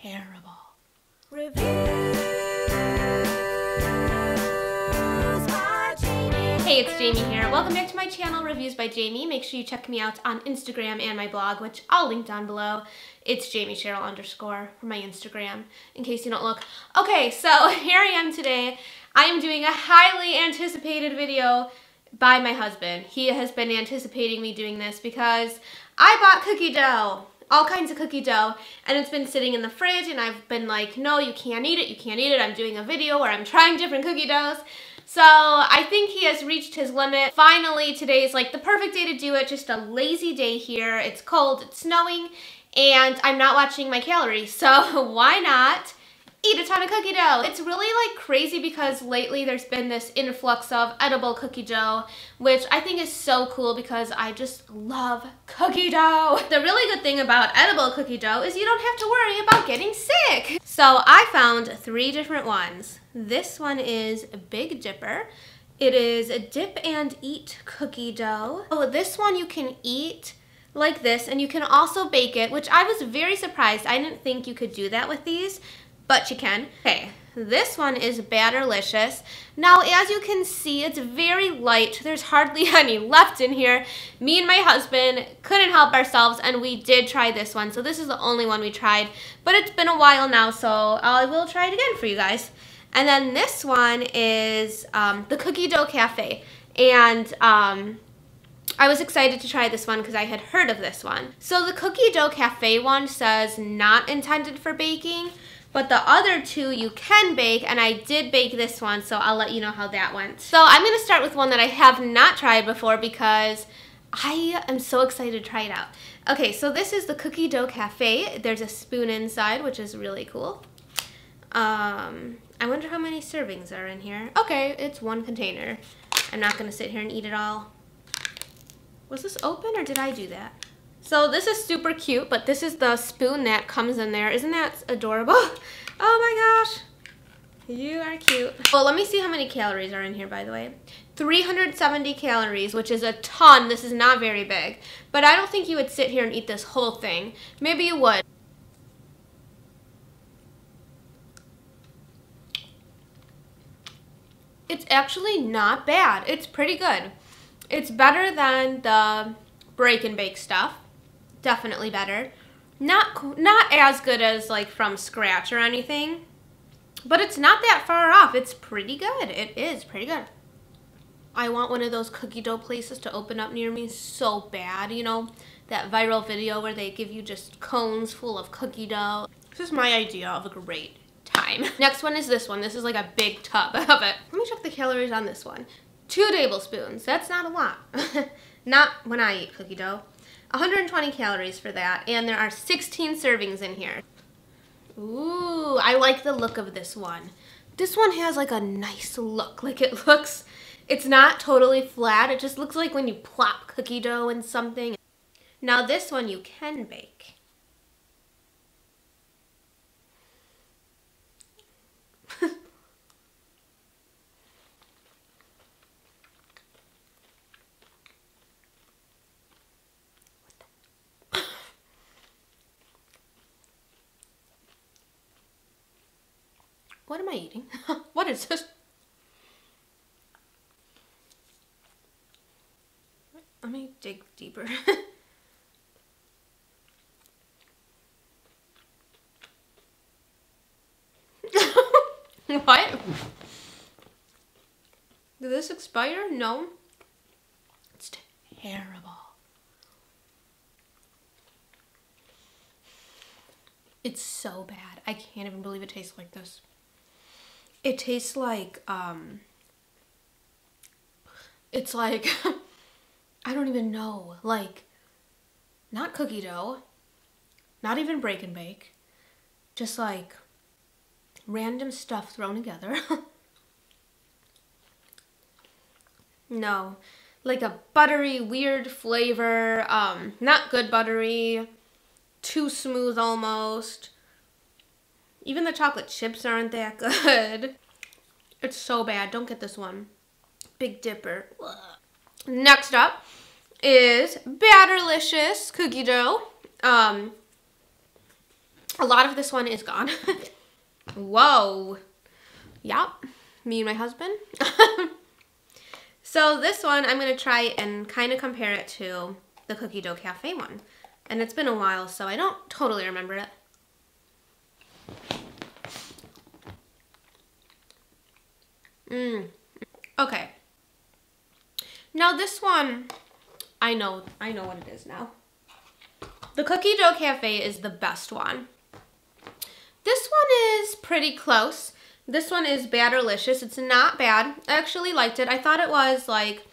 terrible. Hey, it's Jamie here. Welcome back to my channel, Reviews by Jamie. Make sure you check me out on Instagram and my blog, which I'll link down below. It's JamieCheryl_ for my Instagram, in case you don't look. Okay, so here I am today. I am doing a highly anticipated video by my husband. He has been anticipating me doing this because I bought cookie dough. All kinds of cookie dough, and it's been sitting in the fridge, and I've been like, no, you can't eat it, you can't eat it. I'm doing a video where I'm trying different cookie doughs. So I think he has reached his limit. Finally, today is like the perfect day to do it. Just a lazy day here. It's cold, it's snowing, and I'm not watching my calories. So why not eat a ton of cookie dough? It's really like crazy because lately there's been this influx of edible cookie dough, which I think is so cool because I just love cookie dough. The really good thing about edible cookie dough is you don't have to worry about getting sick. So I found 3 different ones. This one is Big Dipper. It is a dip and eat cookie dough. Oh, this one you can eat like this, and you can also bake it, which I was very surprised. I didn't think you could do that with these, but you can. Okay, this one is Batterlicious. Now, as you can see, it's very light. There's hardly any left in here. Me and my husband couldn't help ourselves, and we did try this one. So this is the only one we tried, but it's been a while now, so I will try it again for you guys. And then this one is the Cookie Dough Cafe, and I was excited to try this one because I had heard of this one. So the Cookie Dough Cafe one says not intended for baking, but the other 2 you can bake, and I did bake this one, so I'll let you know how that went. So I'm going to start with one that I have not tried before because I am so excited to try it out. Okay, so this is the Cookie Dough Cafe. There's a spoon inside, which is really cool. I wonder how many servings are in here. Okay, it's 1 container. I'm not going to sit here and eat it all. Was this open or did I do that? So this is super cute, but this is the spoon that comes in there. Isn't that adorable? Oh my gosh. You are cute. Well, let me see how many calories are in here, by the way. 370 calories, which is a ton. This is not very big. But I don't think you would sit here and eat this whole thing. Maybe you would. It's actually not bad. It's pretty good. It's better than the break and bake stuff. Definitely better. Not as good as like from scratch or anything, but it's not that far off. It's pretty good. It is pretty good. I want one of those cookie dough places to open up near me so bad. You know, that viral video where they give you just cones full of cookie dough. This is my idea of a great time. Next one is this one. This is like a big tub of it. Let me check the calories on this one. 2 tablespoons. That's not a lot. Not when I eat cookie dough. 120 calories for that, and there are 16 servings in here. Ooh, I like the look of this one. This one has like a nice look. Like it's not totally flat. It just looks like when you plop cookie dough in something. Now this one you can bake. What am I eating? What is this? Let me dig deeper. What? Did this expire? No. It's terrible. It's so bad. I can't even believe it tastes like this. It tastes like, it's like, I don't even know, like, not cookie dough, not even break and bake, just like random stuff thrown together. No, like a buttery, weird flavor, not good buttery, too smooth almost. Even the chocolate chips aren't that good. It's so bad. Don't get this one. Big Dipper. Next up is Batterlicious cookie dough. A lot of this one is gone. Whoa. Yep. Me and my husband. So this one, I'm going to try and kind of compare it to the Cookie Dough Cafe one. And it's been a while, so I don't totally remember it. Okay. Now this one, I know what it is now. The Cookie Dough Cafe is the best one. This one is pretty close. This one is Batterlicious. It's not bad. I actually liked it. I thought it was like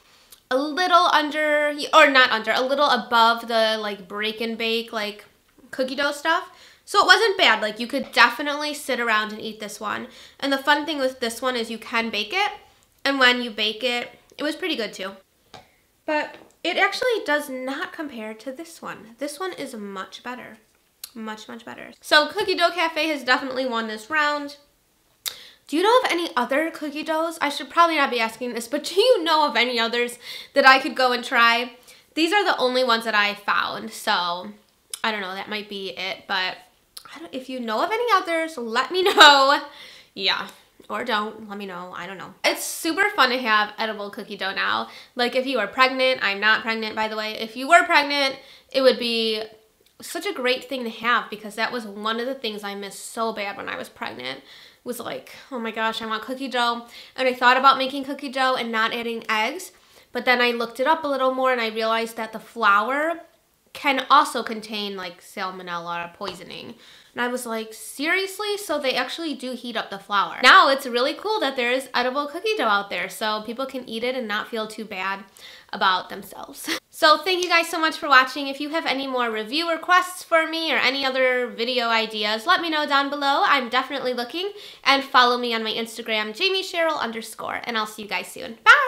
a little under, or not under, a little above the like break and bake like cookie dough stuff. So it wasn't bad. Like you could definitely sit around and eat this one. And the fun thing with this one is you can bake it. And when you bake it, it was pretty good too. But it actually does not compare to this one. This one is much better. Much, much better. So Cookie Dough Cafe has definitely won this round. Do you know of any other cookie doughs? I should probably not be asking this, but do you know of any others that I could go and try? These are the only ones that I found, so I don't know, that might be it, but if you know of any others, let me know. Yeah, or don't, let me know, I don't know. It's super fun to have edible cookie dough now. Like if you are pregnant, I'm not pregnant by the way, if you were pregnant, it would be such a great thing to have because that was one of the things I missed so bad when I was pregnant. Was like, oh my gosh, I want cookie dough. And I thought about making cookie dough and not adding eggs, but then I looked it up a little more and I realized that the flour can also contain like salmonella poisoning. And I was like, seriously? So they actually do heat up the flour. Now it's really cool that there is edible cookie dough out there so people can eat it and not feel too bad about themselves. So thank you guys so much for watching. If you have any more review requests for me or any other video ideas, let me know down below. I'm definitely looking. And follow me on my Instagram, JamieCheryl_, and I'll see you guys soon. Bye!